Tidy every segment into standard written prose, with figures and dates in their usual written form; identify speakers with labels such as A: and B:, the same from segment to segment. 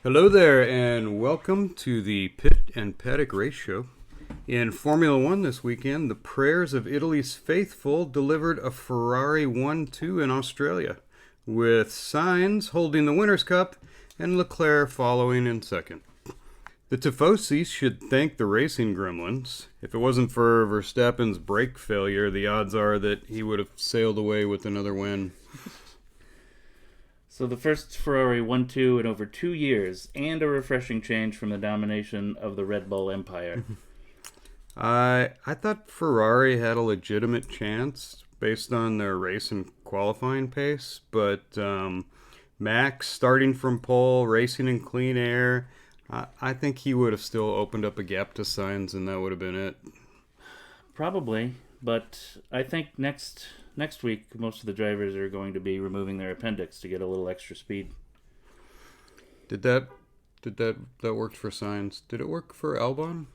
A: Hello there, and welcome to the Pit and Paddock Race Show. In Formula One this weekend, the prayers of Italy's faithful delivered a Ferrari 1-2 in Australia, with Sainz holding the Winners' Cup and Leclerc following in second. The Tifosi should thank the racing gremlins. If it wasn't for Verstappen's brake failure, the odds are that he would have sailed away with another win.
B: So the first Ferrari 1-2 in over 2 years, and a refreshing change from the domination of the Red Bull Empire.
A: I thought Ferrari had a legitimate chance based on their race and qualifying pace, but Max starting from pole, racing in clean air, I think he would have still opened up a gap to Sainz, and that would have been it.
B: Probably, but I think next week most of the drivers are going to be removing their appendix to get a little extra speed.
A: Did that work for Sainz? Did it work for Albon?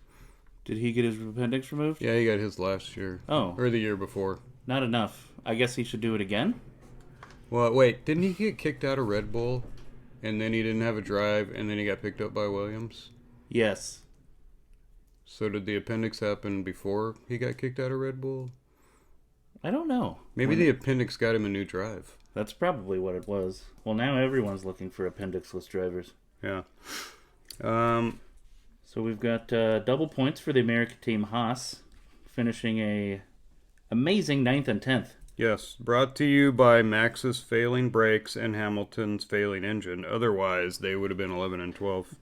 B: Did he get his appendix removed?
A: Yeah, he got his last year.
B: Oh.
A: Or the year before.
B: Not enough. I guess he should do it again?
A: Well, wait, didn't he get kicked out of Red Bull? And then he didn't have a drive, and then he got picked up by Williams?
B: Yes.
A: So did the appendix happen before he got kicked out of Red Bull?
B: I don't know.
A: Maybe the appendix got him a new drive.
B: That's probably what it was. Well, now everyone's looking for appendixless drivers.
A: Yeah.
B: So we've got double points for the American team Haas, finishing a amazing 9th and 10th.
A: Yes, brought to you by Max's failing brakes and Hamilton's failing engine. Otherwise, they would have been 11 and 12.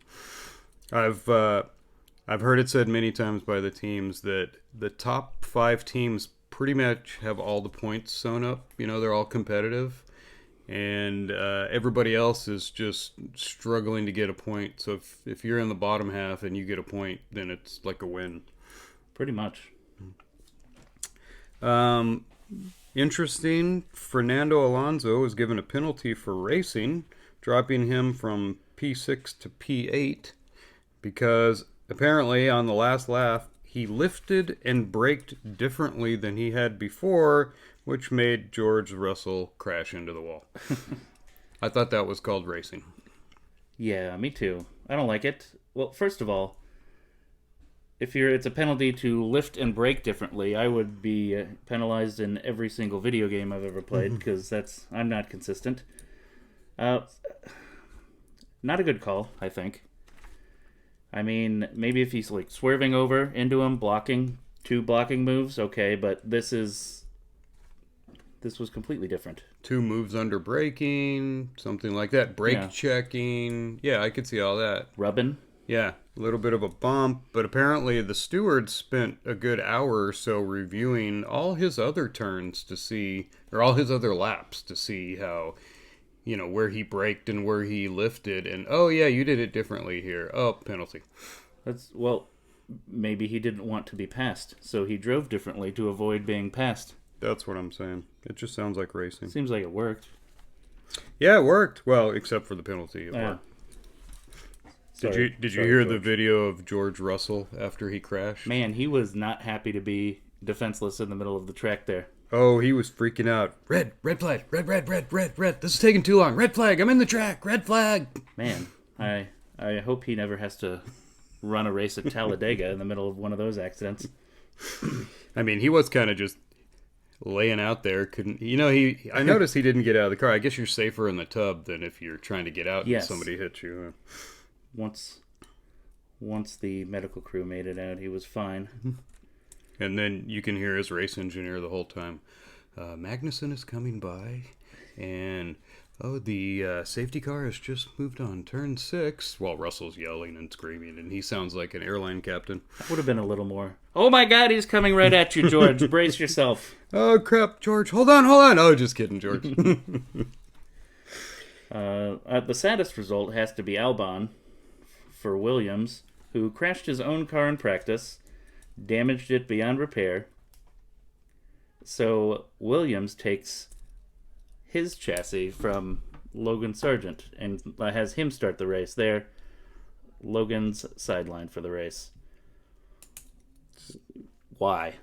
A: I've heard it said many times by the teams that the top 5 teams pretty much have all the points sewn up. You know, they're all competitive, and everybody else is just struggling to get a point. So if you're in the bottom half and you get a point, then it's like a win.
B: Pretty much.
A: Interesting, Fernando Alonso was given a penalty for racing, dropping him from P6 to P8, because apparently on the last lap, he lifted and braked differently than he had before, which made George Russell crash into the wall. I thought that was called racing.
B: Yeah, me too. I don't like it. Well, first of all, it's a penalty to lift and brake differently, I would be penalized in every single video game I've ever played, because I'm not consistent. Not a good call, I think. I mean, maybe if he's like swerving over into him, two blocking moves, okay, but this was completely different.
A: 2 moves under braking, something like that. Brake checking. Yeah, I could see all that.
B: Rubbing.
A: Yeah, a little bit of a bump, but apparently the steward spent a good hour or so reviewing all his other turns to see, or all his other laps to see how, you know, where he braked and where he lifted, and oh yeah, you did it differently here. Oh, penalty.
B: Maybe he didn't want to be passed, so he drove differently to avoid being passed.
A: That's what I'm saying. It just sounds like racing.
B: Seems like it worked.
A: Yeah, it worked. Well, except for the penalty, it worked. Did you hear the video of George Russell after he crashed?
B: Man, he was not happy to be defenseless in the middle of the track there.
A: Oh, he was freaking out. Red flag, red. This is taking too long. Red flag, I'm in the track. Red flag.
B: Man, I hope he never has to run a race at Talladega in the middle of one of those accidents.
A: I mean, he was kind of just laying out there. I noticed he didn't get out of the car. I guess you're safer in the tub than if you're trying to get out and somebody hits you.
B: Once the medical crew made it out, he was fine.
A: And then you can hear his race engineer the whole time. Magnussen is coming by, and the safety car has just moved on turn 6, while Russell's yelling and screaming, and he sounds like an airline captain.
B: That would have been a little more. Oh my God, he's coming right at you, George. Brace yourself.
A: Oh crap, George! Hold on! Oh, just kidding, George.
B: The saddest result has to be Albon for Williams, who crashed his own car in practice, damaged it beyond repair. So Williams takes his chassis from Logan Sargent and has him start the race there. Logan's sidelined for the race. Why?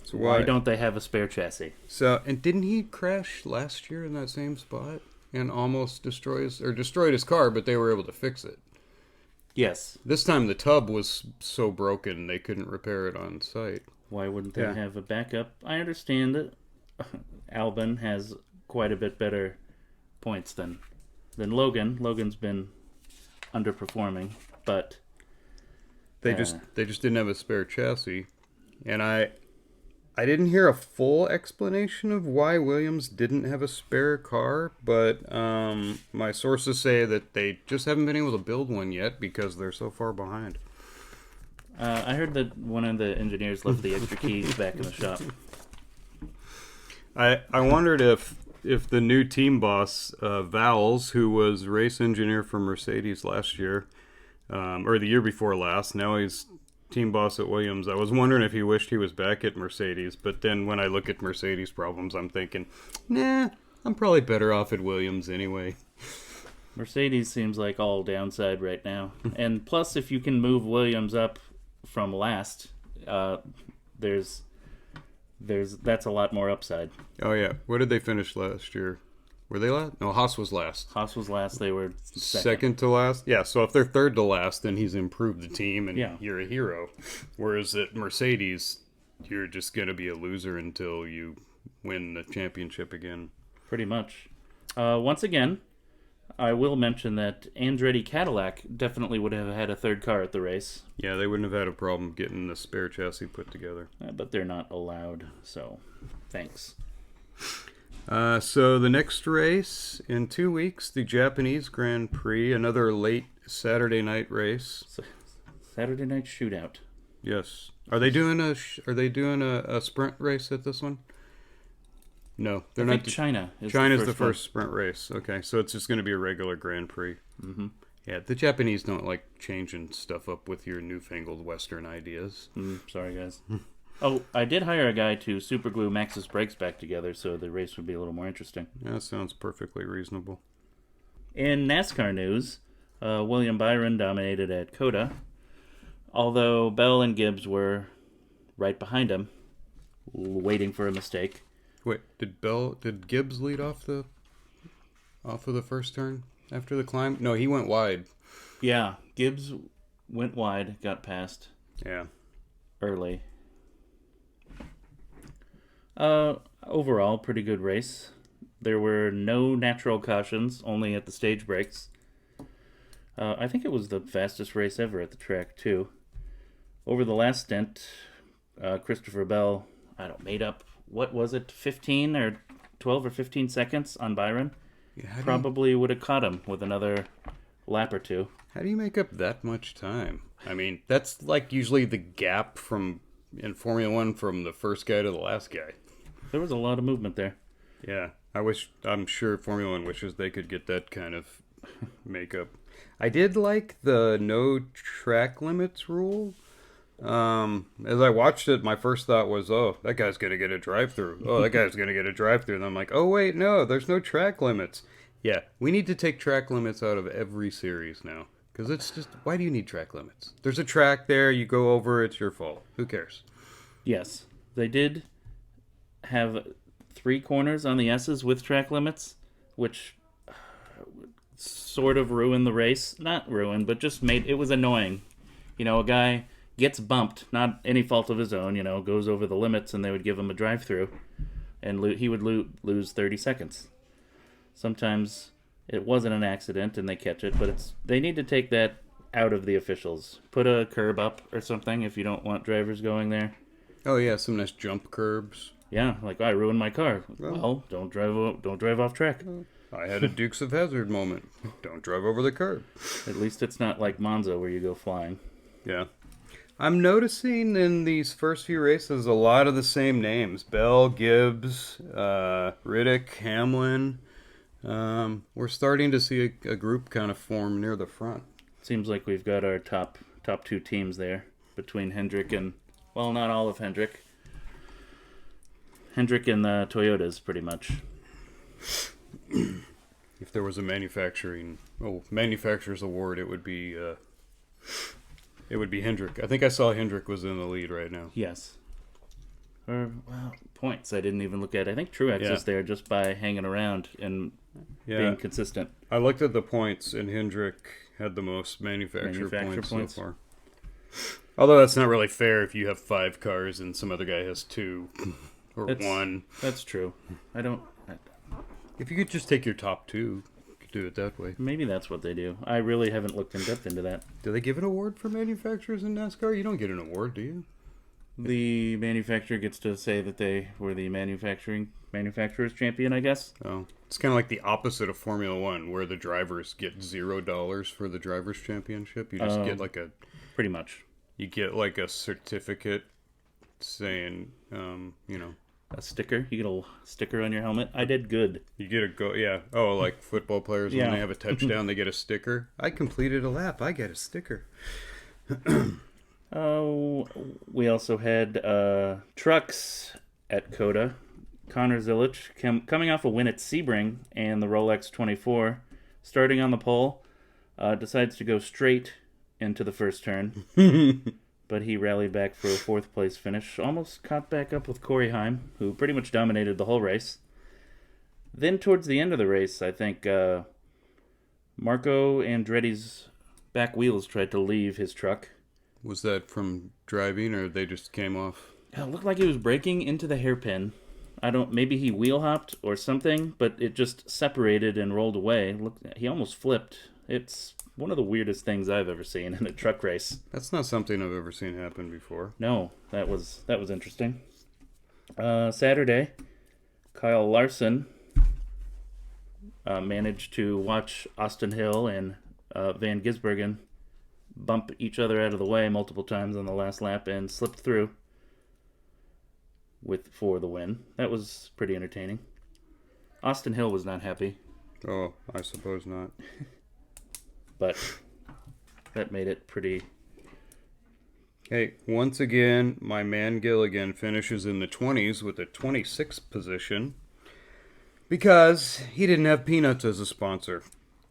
A: So
B: why don't they have a spare chassis?
A: So, and didn't he crash last year in that same spot and almost destroyed his car, but they were able to fix it?
B: Yes.
A: This time the tub was so broken they couldn't repair it on site.
B: Why wouldn't they
A: Yeah.
B: have a backup? I understand that Albon has quite a bit better points than Logan. Logan's been underperforming, but
A: They just didn't have a spare chassis, and I didn't hear a full explanation of why Williams didn't have a spare car, but my sources say that they just haven't been able to build one yet because they're so far behind.
B: I heard that one of the engineers left the extra keys back in the shop.
A: I wondered if the new team boss, Vowles, who was race engineer for Mercedes last year, or the year before last, now he's team boss at Williams. I was wondering if he wished he was back at Mercedes, but then when I look at Mercedes problems, I'm thinking, nah, I'm probably better off at Williams anyway.
B: Mercedes seems like all downside right now. And plus, if you can move Williams up from last, that's a lot more upside.
A: Oh yeah, what did they finish last year? Were they last? No, Haas was last.
B: Haas was last. They were
A: Second to last? Yeah, so if they're third to last, then he's improved the team and
B: Yeah.
A: you're a hero. Whereas at Mercedes, you're just going to be a loser until you win the championship again.
B: Pretty much. Once again, I will mention that Andretti Cadillac definitely would have had a third car at the race,
A: Yeah, they wouldn't have had a problem getting the spare chassis put together.
B: but they're not allowed, so thanks.
A: So the next race in 2 weeks, the Japanese Grand Prix, another late Saturday night race.
B: So, Saturday night shootout.
A: Yes. Are they doing a sprint race at this one? No, they're
B: I
A: not.
B: think China is
A: China's the
B: one.
A: first sprint race. Okay, so it's just going to be a regular Grand Prix.
B: Mm-hmm.
A: Yeah, the Japanese don't like changing stuff up with your newfangled Western ideas.
B: Sorry, guys. Oh, I did hire a guy to superglue Max's brakes back together so the race would be a little more interesting.
A: That sounds perfectly reasonable.
B: In NASCAR news, William Byron dominated at COTA, although Bell and Gibbs were right behind him, waiting for a mistake.
A: Wait, did Gibbs lead off of the first turn after the climb? No, he went wide.
B: Yeah, Gibbs went wide, got past
A: Yeah.
B: early. Overall, pretty good race. There were no natural cautions, only at the stage breaks. I think it was the fastest race ever at the track, too. Over the last stint, Christopher Bell, made up, what was it, 15 or 12 or 15 seconds on Byron?
A: Yeah,
B: Probably would have caught him with another lap or two.
A: How do you make up that much time? I mean, that's like usually the gap in Formula One from the first guy to the last guy.
B: There was a lot of movement there.
A: Yeah, I'm sure Formula One wishes they could get that kind of makeup. I did like the no track limits rule. As I watched it, my first thought was, oh, that guy's going to get a drive-through. Oh, that guy's going to get a drive-through. And I'm like, oh, wait, no, there's no track limits. Yeah, we need to take track limits out of every series now. Because it's just, why do you need track limits? There's a track there, you go over, it's your fault. Who cares?
B: Yes, they did have 3 corners on the S's with track limits, which sort of ruined the race. Not ruined, but just made it was annoying. A guy gets bumped, not any fault of his own, goes over the limits, and they would give him a drive-through, and he would lose 30 seconds. Sometimes it wasn't an accident, and they catch it, but they need to take that out of the officials. Put a curb up or something if you don't want drivers going there.
A: Oh, yeah, some nice jump curbs.
B: Yeah, like, I ruined my car. Well, don't drive off track.
A: I had a Dukes of Hazzard moment. Don't drive over the curb.
B: At least it's not like Monza where you go flying.
A: Yeah. I'm noticing in these first few races a lot of the same names. Bell, Gibbs, Riddick, Hamlin. We're starting to see a group kind of form near the front.
B: Seems like we've got our top 2 teams there between Hendrick and, well, not all of Hendrick. Hendrick and the Toyotas, pretty much.
A: If there was a manufacturer's award, it would be Hendrick. I think I saw Hendrick was in the lead right now.
B: Yes. Points I didn't even look at. I think Truex is there just by hanging around and being consistent.
A: I looked at the points, and Hendrick had the most manufacturer points
B: points.
A: so far. Although that's not really fair if you have 5 cars and some other guy has 2 or 1.
B: That's true.
A: If you could just take your top 2, you could do it that way.
B: Maybe that's what they do. I really haven't looked in depth into that.
A: Do they give an award for manufacturers in NASCAR? You don't get an award, do you?
B: The manufacturer gets to say that they were the manufacturer's champion, I guess.
A: Oh, it's kind of like the opposite of Formula One, where the drivers get $0 for the drivers' championship. You just get like
B: pretty much.
A: You get like a certificate saying,
B: A sticker. You get a sticker on your helmet. I did good.
A: You get a go. Yeah. Oh, like football players when they have a touchdown, they get a sticker. I completed a lap. I get a sticker.
B: Oh, we also had trucks at COTA. Connor Zilic coming off a win at Sebring and the Rolex 24, starting on the pole, decides to go straight into the first turn, but he rallied back for a 4th place finish. Almost caught back up with Corey Heim, who pretty much dominated the whole race. Then towards the end of the race, I think Marco Andretti's back wheels tried to leave his truck.
A: Was that from driving, or they just came off?
B: It looked like he was braking into the hairpin. Maybe he wheel hopped or something, but it just separated and rolled away. He almost flipped. It's one of the weirdest things I've ever seen in a truck race.
A: That's not something I've ever seen happen before.
B: No, that was interesting. Saturday, Kyle Larson managed to watch Austin Hill and Van Gisbergen bump each other out of the way multiple times on the last lap and slipped through for the win. That was pretty entertaining. Austin Hill was not happy.
A: Oh, I suppose not.
B: But that made it pretty...
A: Hey, once again, my man Gilligan finishes in the 20s with a 26th position because he didn't have Peanuts as a sponsor.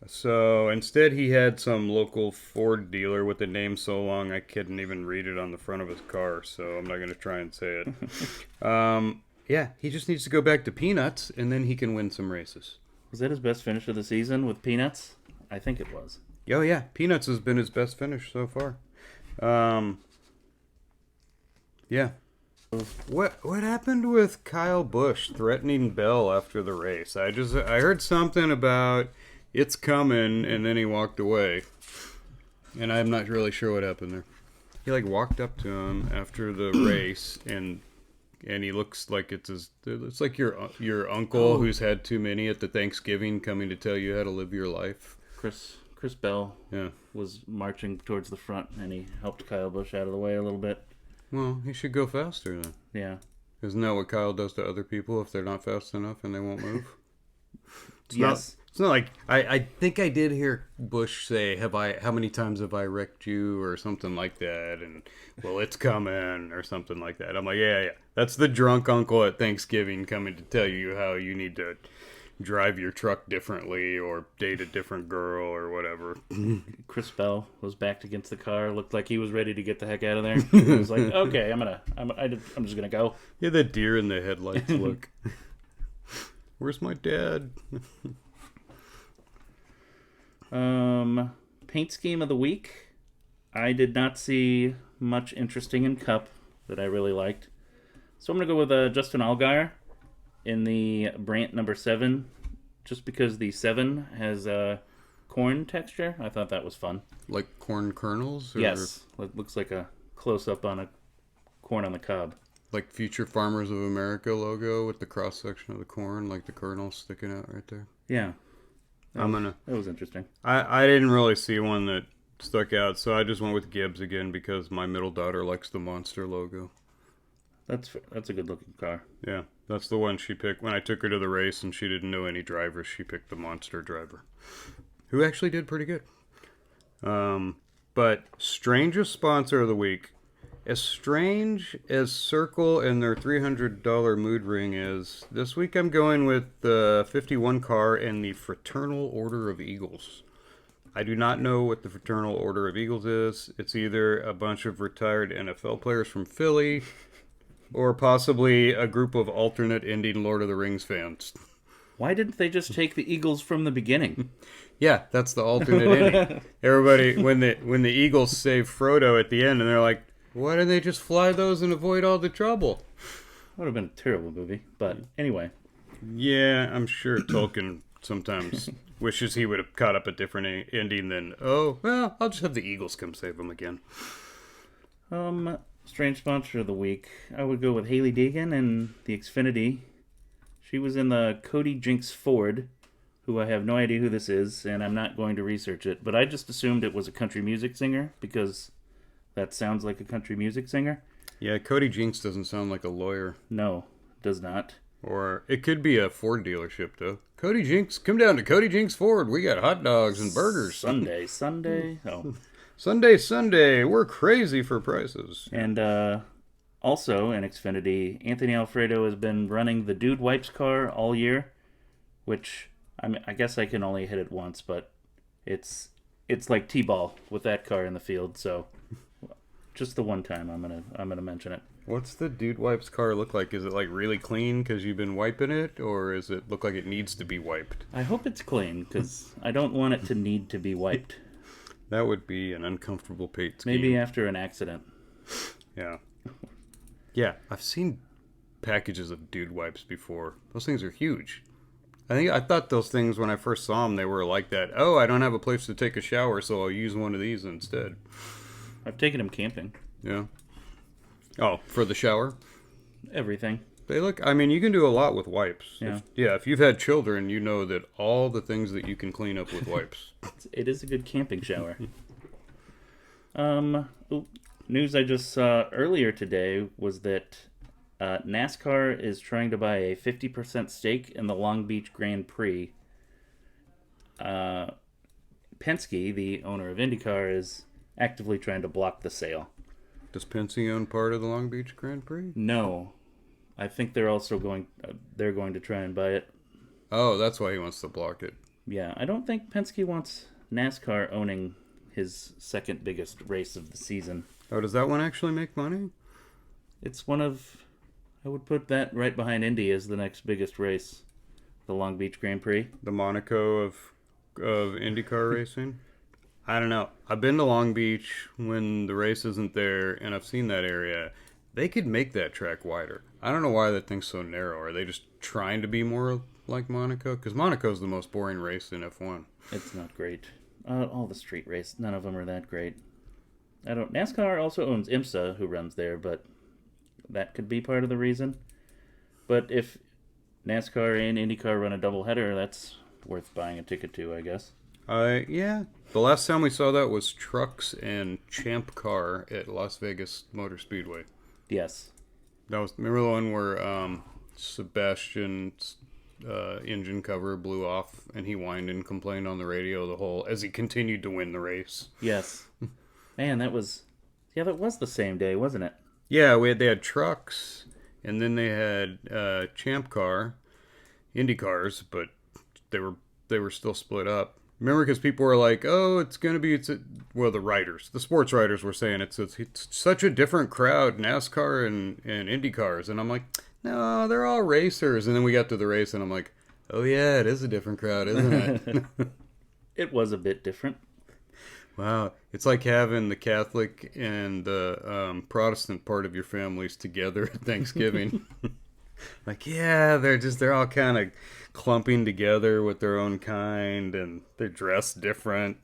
A: So instead he had some local Ford dealer with a name so long I couldn't even read it on the front of his car, so I'm not going to try and say it. Yeah, he just needs to go back to Peanuts, and then he can win some races.
B: Was that his best finish of the season with Peanuts? I think it was.
A: Oh yeah, Peanuts has been his best finish so far. Yeah. What happened with Kyle Busch threatening Bell after the race? I heard something about it's coming, and then he walked away. And I'm not really sure what happened there. He walked up to him after the race, and he looks like it's like your uncle who's had too many at the Thanksgiving coming to tell you how to live your life.
B: Chris Bell was marching towards the front, and he helped Kyle Busch out of the way a little bit.
A: Well, he should go faster then.
B: Yeah.
A: Isn't that what Kyle does to other people if they're not fast enough and they won't move?
B: Yes.
A: It's not like I think I did hear Bush say, how many times have I wrecked you, or something like that, and well, it's coming, or something like that. I'm like, yeah. That's the drunk uncle at Thanksgiving coming to tell you how you need to drive your truck differently or date a different girl or whatever.
B: Chris Bell was backed against the car, looked like he was ready to get the heck out of there. He was like, okay, I'm just gonna go.
A: Yeah, the deer in the headlights look. Where's my dad?
B: Paint scheme of the week. I did not see much interesting in Cup that I really liked. So I'm going to go with Justin Allgaier in the Brant number 7, just because the 7 has corn texture. I thought that was fun.
A: Like corn kernels? Or
B: yes. It looks like a close-up on a corn on the cob.
A: Like Future Farmers of America logo with the cross-section of the corn, like the kernels sticking out right there.
B: Yeah.
A: That
B: was interesting.
A: I didn't really see one that stuck out, so I just went with Gibbs again because my middle daughter likes the Monster logo.
B: That's a good looking car.
A: Yeah, that's the one she picked. When I took her to the race and she didn't know any drivers, she picked the Monster driver, who actually did pretty good. But strangest sponsor of the week. As strange as Circle and their $300 mood ring is, this week I'm going with the 51 car and the Fraternal Order of Eagles. I do not know what the Fraternal Order of Eagles is. It's either a bunch of retired NFL players from Philly or possibly a group of alternate ending Lord of the Rings fans.
B: Why didn't they just take the Eagles from the beginning?
A: Yeah, that's the alternate ending. Everybody, when the Eagles save Frodo at the end, and they're like, why didn't they just fly those and avoid all the trouble?
B: Would have been a terrible movie. But anyway.
A: Yeah, I'm sure Tolkien sometimes wishes he would have caught up a different ending than, oh, well, I'll just have the Eagles come save them again.
B: Strange sponsor of the week. I would go with Haley Deegan and the Xfinity. She was in the Cody Jinks Ford, who I have no idea who this is, and I'm not going to research it. But I just assumed it was a country music singer because that sounds like a country music singer.
A: Yeah, Cody Jinks doesn't sound like a lawyer.
B: No, does not.
A: Or it could be a Ford dealership, though. Cody Jinks, come down to Cody Jinks Ford. We got hot dogs and burgers.
B: Sunday. Oh.
A: Sunday. We're crazy for prices.
B: And also in Xfinity, Anthony Alfredo has been running the Dude Wipes car all year, which I guess I can only hit it once, but it's like T-ball with that car in the field. So just the one time I'm gonna mention it.
A: What's the Dude Wipes car look like? Is it like really clean because you've been wiping it, or is it look like it needs to be wiped?
B: I hope it's clean because I don't want it to need to be wiped.
A: That would be an uncomfortable paint scheme.
B: Maybe after an accident.
A: Yeah. Yeah, I've seen packages of Dude Wipes before. Those things are huge. I thought those things when I first saw them, they were like that. Oh, I don't have a place to take a shower, so I'll use one of these instead.
B: I've taken them camping.
A: Yeah. Oh, for the shower?
B: Everything.
A: They look, I mean, you can do a lot with wipes.
B: Yeah.
A: If you've had children, you know that all the things that you can clean up with wipes.
B: It is a good camping shower. News I just saw earlier today was that NASCAR is trying to buy a 50% stake in the Long Beach Grand Prix. Penske, the owner of Indycar, is actively trying to block the sale.
A: Does Penske own part of the Long Beach Grand Prix?
B: No. I think they're also going to try and buy it.
A: Oh, that's why he wants to block it.
B: Yeah, I don't think Penske wants NASCAR owning his second biggest race of the season.
A: Oh, does that one actually make money?
B: It's one of... I would put that right behind Indy as the next biggest race. The Long Beach Grand Prix.
A: The Monaco of IndyCar racing? I don't know. I've been to Long Beach when the race isn't there, and I've seen that area. They could make that track wider. I don't know why that thing's so narrow. Are they just trying to be more like Monaco? Because Monaco's the most boring race in F1.
B: It's not great. All the street race, none of them are that great. NASCAR also owns IMSA, who runs there, but that could be part of the reason. But if NASCAR and IndyCar run a doubleheader, that's worth buying a ticket to, I guess.
A: Yeah. The last time we saw that was Trucks and Champ Car at Las Vegas Motor Speedway.
B: Yes.
A: Remember the one where Sebastian's engine cover blew off and he whined and complained on the radio as he continued to win the race.
B: Yes. Man, that was the same day, wasn't it?
A: Yeah, they had Trucks, and then they had Champ Car, Indy cars, but they were still split up. Remember, because people were like, "Oh, the sports writers were saying it's such a different crowd, NASCAR and Indy cars," and I'm like, "No, they're all racers." And then we got to the race, and I'm like, "Oh yeah, it is a different crowd, isn't it?"
B: It was a bit different.
A: Wow, it's like having the Catholic and the Protestant part of your families together at Thanksgiving. Like, yeah, they're all kind of clumping together with their own kind, and they're dressed different.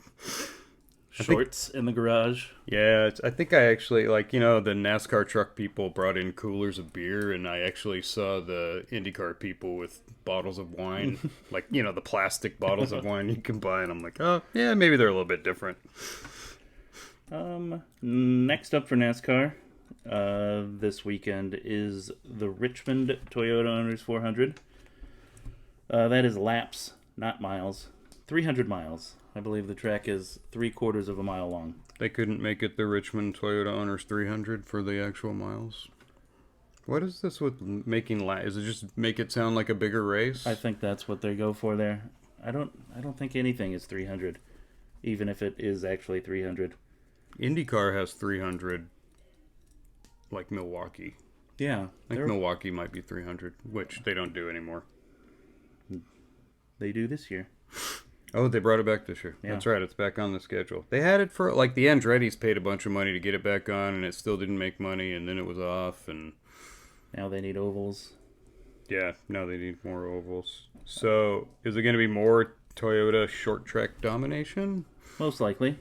B: Shorts in the garage.
A: Yeah, I think I actually, the NASCAR truck people brought in coolers of beer, and I actually saw the IndyCar people with bottles of wine, the plastic bottles of wine you can buy, and I'm like, oh, yeah, maybe they're a little bit different.
B: Next up for NASCAR this weekend is the Richmond Toyota Owners 400. That is laps, not miles. 300 miles. I believe the track is 3/4 of a mile long.
A: They couldn't make it the Richmond Toyota Owners 300 for the actual miles. What is this with making Is it just make it sound like a bigger race?
B: I think that's what they go for there. I don't think anything is 300, even if it is actually 300.
A: IndyCar has 300, like Milwaukee.
B: Yeah,
A: I think Milwaukee might be 300, which they don't do anymore.
B: They do this year.
A: Oh, they brought it back this year.
B: Yeah.
A: That's right. It's back on the schedule. They had it for, like, the Andretti's paid a bunch of money to get it back on, and it still didn't make money, and then it was off, and...
B: Now they need ovals.
A: Yeah, now they need more ovals. So, is it going to be more Toyota short track domination?
B: Most likely.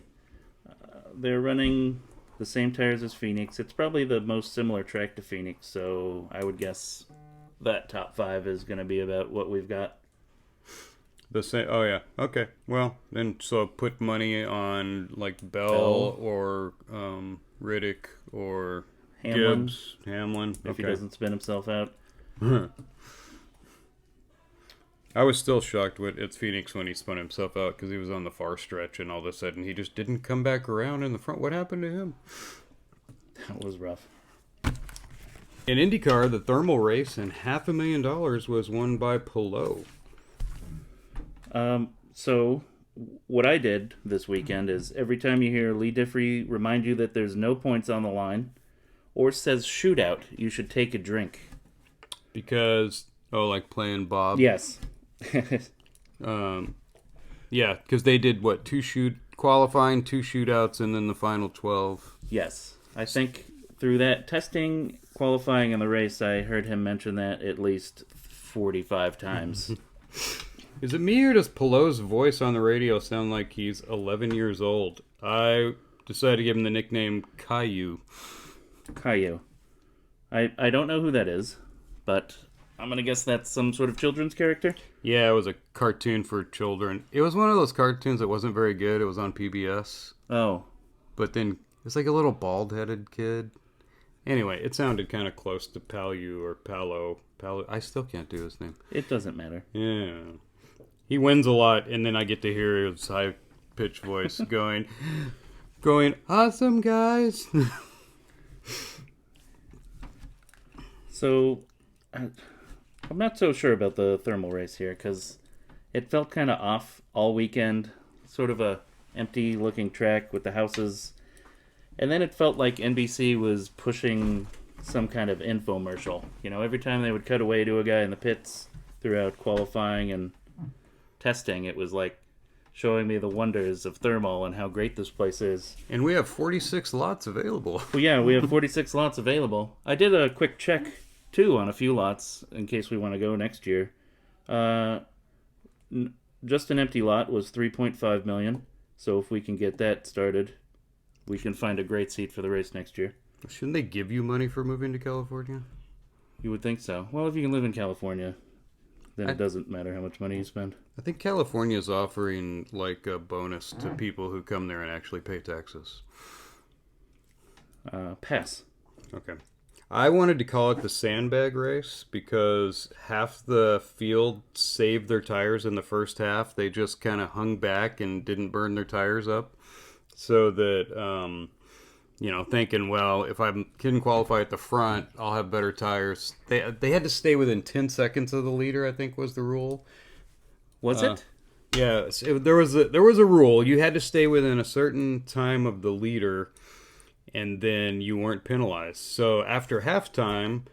B: They're running the same tires as Phoenix. It's probably the most similar track to Phoenix, so I would guess that top 5 is going to be about what we've got.
A: The same. Oh yeah. Okay. Well, then so put money on like Bell or Riddick or
B: Hamlin,
A: Gibbs, Hamlin.
B: if he doesn't spin himself out.
A: I was still shocked with it's Phoenix when he spun himself out because he was on the far stretch and all of a sudden he just didn't come back around in the front. What happened to him?
B: That was rough.
A: In IndyCar, the thermal race and $500,000 was won by Pelot.
B: So what I did this weekend is every time you hear Lee Diffrey remind you that there's no points on the line or says shootout, you should take a drink.
A: Because, like playing Bob?
B: Yes.
A: Yeah, because they did, qualifying, 2 shootouts, and then the final 12.
B: Yes. I think through that testing, qualifying, and the race, I heard him mention that at least 45 times.
A: Is it me or does Pelot's voice on the radio sound like he's 11 years old? I decided to give him the nickname Caillou.
B: Caillou. I don't know who that is, but I'm going to guess that's some sort of children's character?
A: Yeah, it was a cartoon for children. It was one of those cartoons that wasn't very good. It was on PBS.
B: Oh.
A: But then it's like a little bald-headed kid. Anyway, it sounded kind of close to Palu or Palo. I still can't do his name.
B: It doesn't matter.
A: Yeah. He wins a lot, and then I get to hear his high-pitched voice going, awesome, guys.
B: So, I'm not so sure about the thermal race here, because it felt kind of off all weekend. Sort of a empty-looking track with the houses. And then it felt like NBC was pushing some kind of infomercial. You know, every time they would cut away to a guy in the pits throughout qualifying and testing, it was like showing me the wonders of thermal and how great this place is.
A: And we have 46 lots available.
B: Well, yeah, we have 46 lots available. I did a quick check, too, on a few lots in case we want to go next year. Just an empty lot was $3.5 million. So if we can get that started, we can find a great seat for the race next year.
A: Shouldn't they give you money for moving to California?
B: You would think so. Well, if you can live in California, then it doesn't matter how much money you spend.
A: I think California is offering like a bonus to people who come there and actually pay taxes.
B: Pass.
A: Okay. I wanted to call it the sandbag race because half the field saved their tires in the first half. They just kind of hung back and didn't burn their tires up. So that, thinking, well, if I can qualify at the front, I'll have better tires. They had to stay within 10 seconds of the leader, I think was the rule.
B: Was it?
A: Yeah, there was a rule. You had to stay within a certain time of the leader, and then you weren't penalized. So after halftime,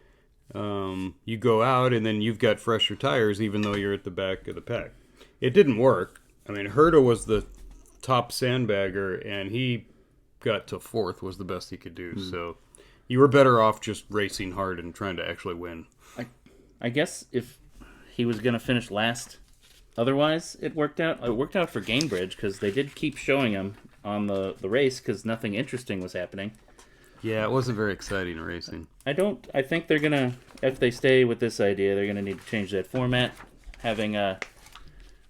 A: you go out, and then you've got fresher tires, even though you're at the back of the pack. It didn't work. I mean, Herta was the top sandbagger, and he got to 4th, was the best he could do. So you were better off just racing hard and trying to actually win.
B: I guess if he was going to finish last, otherwise it worked out. It worked out for Gainbridge because they did keep showing him on the race because nothing interesting was happening.
A: Yeah, it wasn't very exciting racing.
B: I think they're going to, if they stay with this idea, they're going to need to change that format, having a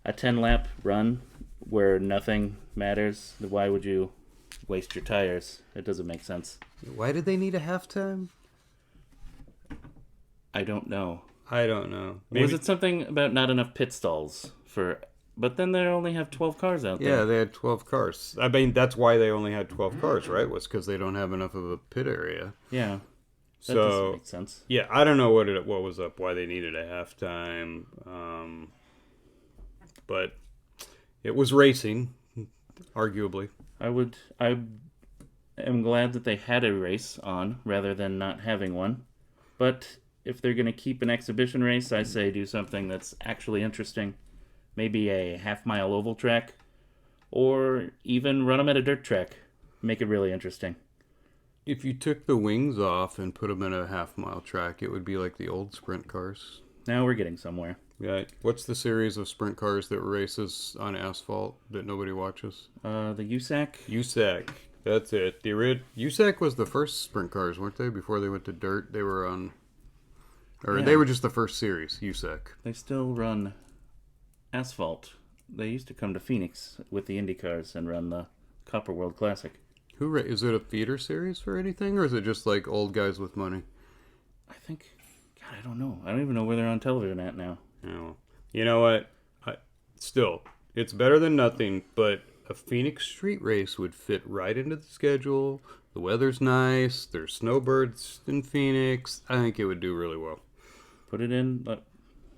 B: 10-lap run where nothing matters. Why would you waste your tires? It doesn't make sense.
A: Why did they need a halftime?
B: I don't know.
A: Maybe...
B: Was it something about not enough pit stalls for? But then they only have 12 cars out there.
A: Yeah, they had 12 cars. I mean, that's why they only had 12 cars, right? Was because they don't have enough of a pit area.
B: Yeah. That doesn't make sense.
A: Yeah, I don't know what was up, why they needed a halftime. But it was racing, arguably.
B: I am glad that they had a race on rather than not having one. But if they're going to keep an exhibition race, I say do something that's actually interesting. maybe a half-mile oval track, or even run them at a dirt track. Make it really interesting.
A: If you took the wings off and put them in a half-mile track, it would be like the old sprint cars.
B: Now we're getting somewhere.
A: Yeah. What's the series of sprint cars that races on asphalt that nobody watches?
B: The USAC?
A: USAC. That's it. USAC was the first sprint cars, weren't they? Before they went to dirt, they were on... Or
B: Yeah.
A: they were just the first series, USAC.
B: They still run asphalt. They used to come to Phoenix with the Indycars and run the Copper World Classic.
A: Is it a feeder series for anything, or is it just like old guys with money?
B: I think... God, I don't know. I don't even know where they're on television at now.
A: Oh. You know what? Still, it's better than nothing, but a Phoenix street race would fit right into the schedule. The weather's nice. There's snowbirds in Phoenix. I think it would do really well.
B: Put it in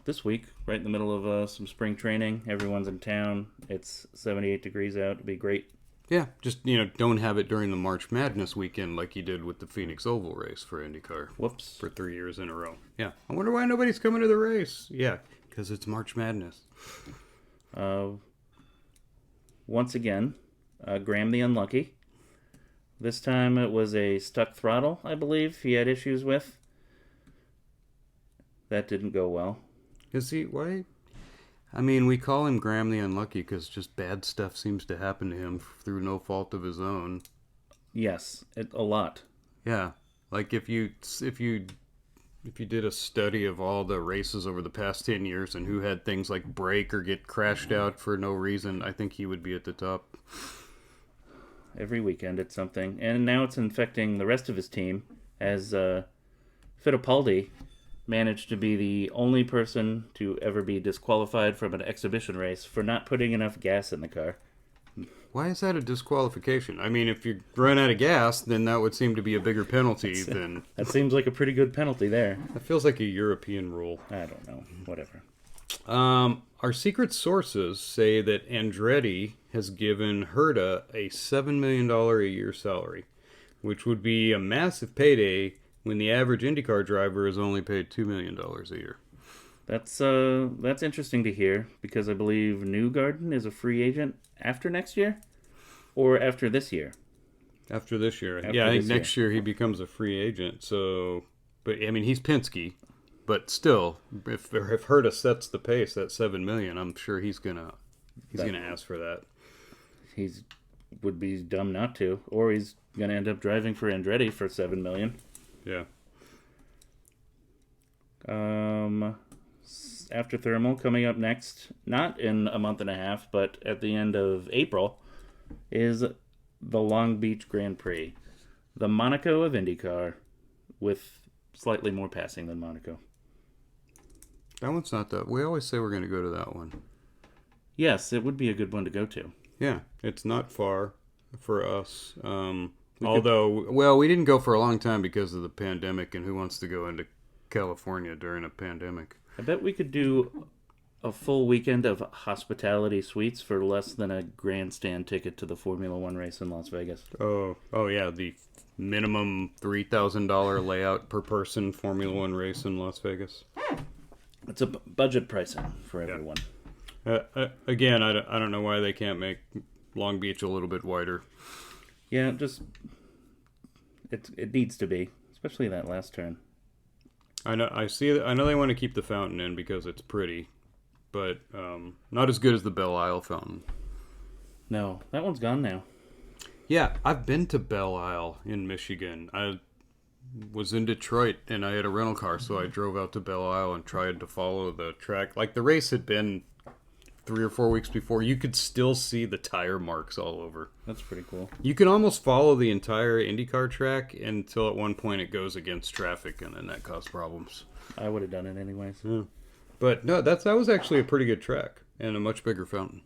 B: this week, right in the middle of some spring training. Everyone's in town. It's 78 degrees out. It'd be great.
A: Yeah, just, don't have it during the March Madness weekend like you did with the Phoenix Oval race for IndyCar.
B: Whoops.
A: For 3 years in a row. Yeah. I wonder why nobody's coming to the race. Yeah, because it's March Madness.
B: Once again, Graham the Unlucky. This time it was a stuck throttle, I believe, he had issues with. That didn't go well.
A: Is he, why? I mean, we call him Graham the Unlucky because just bad stuff seems to happen to him through no fault of his own.
B: Yes, a lot.
A: Yeah, like if you did a study of all the races over the past 10 years and who had things like break or get crashed out for no reason, I think he would be at the top.
B: Every weekend it's something. And now it's infecting the rest of his team as Fittipaldi managed to be the only person to ever be disqualified from an exhibition race for not putting enough gas in the car.
A: Why is that a disqualification? I mean, if you run out of gas, then that would seem to be a bigger penalty than...
B: That seems like a pretty good penalty there.
A: That feels like a European rule.
B: I don't know. Whatever.
A: Our secret sources say that Andretti has given Herta a $7 million a year salary, which would be a massive payday when the average IndyCar driver is only paid $2 million a year.
B: That's interesting to hear, because I believe Newgarden is a free agent after next year? Or after this year?
A: After this year.
B: After
A: I think
B: this
A: next year he becomes a free agent. So, but I mean, he's Penske, but still, if Herta sets the pace at $7 million, I'm sure he's gonna ask for that.
B: He's would be dumb not to, or he's gonna end up driving for Andretti for $7 million.
A: Yeah.
B: After Thermal coming up next, not in a month and a half, but at the end of April, is the Long Beach Grand Prix, the Monaco of IndyCar, with slightly more passing than Monaco.
A: That one's not that. We always say we're going to go to that one.
B: Yes, it would be a good one to go to.
A: Yeah, it's not far for us. We didn't go for a long time because of the pandemic, and who wants to go into California during a pandemic?
B: I bet we could do a full weekend of hospitality suites for less than a grandstand ticket to the Formula One race in Las Vegas.
A: Oh yeah, the minimum $3,000 layout per person Formula One race in Las Vegas.
B: It's a budget pricing for everyone.
A: Again, I don't know why they can't make Long Beach a little bit wider.
B: Yeah, just it needs to be, especially that last turn.
A: I know they want to keep the fountain in because it's pretty, but not as good as the Belle Isle fountain.
B: No, that one's gone now.
A: Yeah, I've been to Belle Isle in Michigan. I was in Detroit and I had a rental car, so I drove out to Belle Isle and tried to follow the track. Like, the race had been 3 or 4 weeks before. You could still see the tire marks all over.
B: That's pretty cool.
A: You can almost follow the entire IndyCar track until at one point it goes against traffic, and then that caused problems.
B: I would have done it anyways.
A: Yeah. But no, that was actually a pretty good track and a much bigger fountain.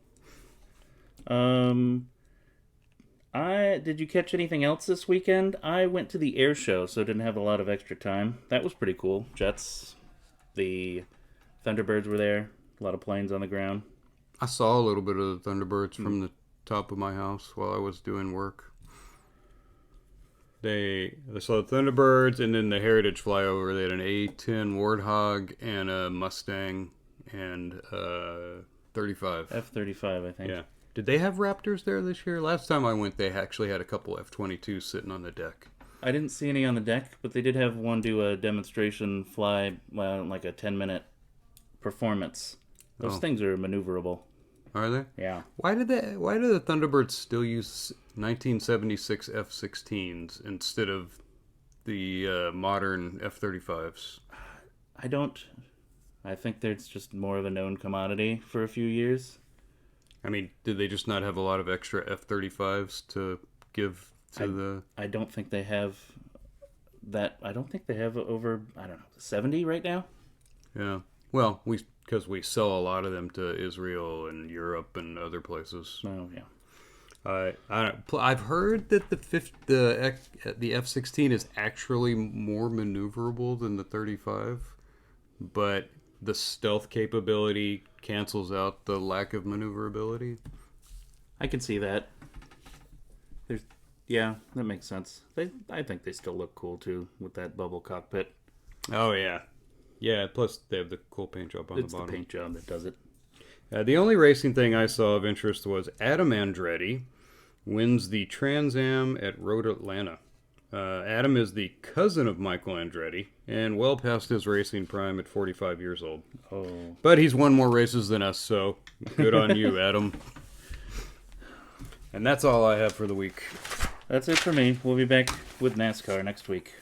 B: Did you catch anything else this weekend? I went to the air show, so didn't have a lot of extra time. That was pretty cool. Jets, the Thunderbirds were there. A lot of planes on the ground.
A: I saw a little bit of the Thunderbirds from the top of my house while I was doing work. They saw the Thunderbirds, and then the Heritage flyover. They had an A10 Warthog and a Mustang and F-35.
B: F-35, I think.
A: Yeah. Did they have Raptors there this year? Last time I went, they actually had a couple F-22s sitting on the deck.
B: I didn't see any on the deck, but they did have one do a demonstration fly, like a 10-minute performance. Those things are maneuverable.
A: Are they?
B: Yeah.
A: Why do the Thunderbirds still use 1976 F-16s instead of the modern F-35s?
B: I think there's just more of a known commodity for a few years.
A: I mean, did they just not have a lot of extra F-35s to give to
B: I don't think they have that. I don't think they have over, 70 right now.
A: Yeah. Well, because we sell a lot of them to Israel and Europe and other places.
B: Oh, yeah.
A: I've heard that the F-16 is actually more maneuverable than the 35, but the stealth capability cancels out the lack of maneuverability.
B: I can see that. Yeah, that makes sense. I think they still look cool too with that bubble cockpit.
A: Oh yeah, yeah. Plus they have the cool paint job on the bottom.
B: It's the paint job that does it.
A: The only racing thing I saw of interest was Adam Andretti wins the Trans Am at Road Atlanta. Adam is the cousin of Michael Andretti and well past his racing prime at 45 years old.
B: Oh.
A: But he's won more races than us, so good on you, Adam. And that's all I have for the week.
B: That's it for me. We'll be back with NASCAR next week.